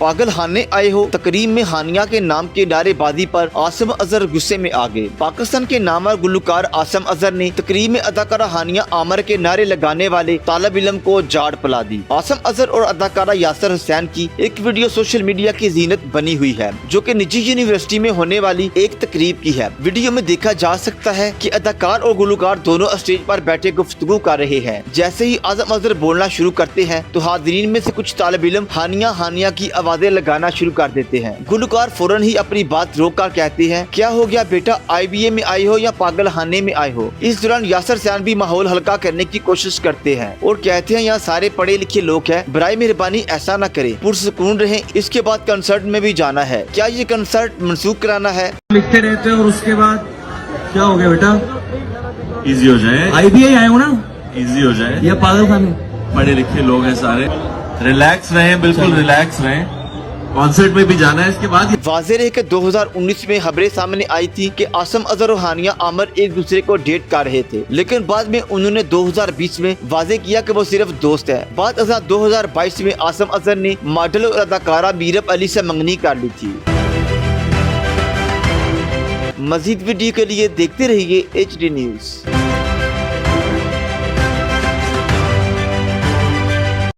पागल हाने आए हो तकरीब में हानिया के नाम के नारेबाजी पर आसिम अजहर गुस्से में आ गए। पाकिस्तान के नामवर गुलकार आसिम अजहर ने तकरीब में अदाकारा हानिया आमर के नारे लगाने वाले तालिब इल्म को जाड़ पिला दी। आसिम अजहर और अदाकारा यासर हुसैन की एक वीडियो सोशल मीडिया की जीनत बनी हुई है, जो कि निजी यूनिवर्सिटी में होने वाली एक तकरीब की है। वीडियो में देखा जा सकता है कि अदाकार और गुलकार दोनों स्टेज पर बैठे गुफ्तगू कर रहे हैं। जैसे ही आसिम अजहर बोलना शुरू करते हैं तो हाज़रीन में से कुछ तालिब इल्म हानिया हानिया की आवाजें लगाना शुरू कर देते हैं। गुलकार फौरन ही अपनी बात रोक कर कहते हैं, क्या हो गया बेटा, IBA में आए हो या पागल खाने में आए हो। इस दौरान यासर हुसैन भी माहौल हल्का करने की कोशिश करते हैं और कहते हैं यहाँ सारे पढ़े लिखे लोग हैं, बराए मेहरबानी ऐसा न करें, पुरसुकून रहें। इसके बाद कंसर्ट में भी जाना है, क्या ये कंसर्ट मनसूख कराना है। लिखते रहते हैं और उसके बाद क्या हो गया बेटा, इजी हो जाए, IBA आए हो ना, इजी हो जाए। या पागल खाने, पढ़े लिखे लोग हैं सारे, रिलैक्स रहें, बिल्कुल रिलैक्स रहें। कॉन्सर्ट में भी जाना है इसके बाद। वाज़ेह है कि 2019 में खबरें सामने आई थी कि आसिम अजहर और हानिया आमर एक दूसरे को डेट कर रहे थे, लेकिन बाद में उन्होंने 2020 में वाज़ेह किया कि वो सिर्फ दोस्त है। बाद 2022 में आसिम अजहर ने मॉडल और अदाकारा मीरब अली से मंगनी कर ली थी। मजीद वीडियो के लिए देखते रहिए HD न्यूज़।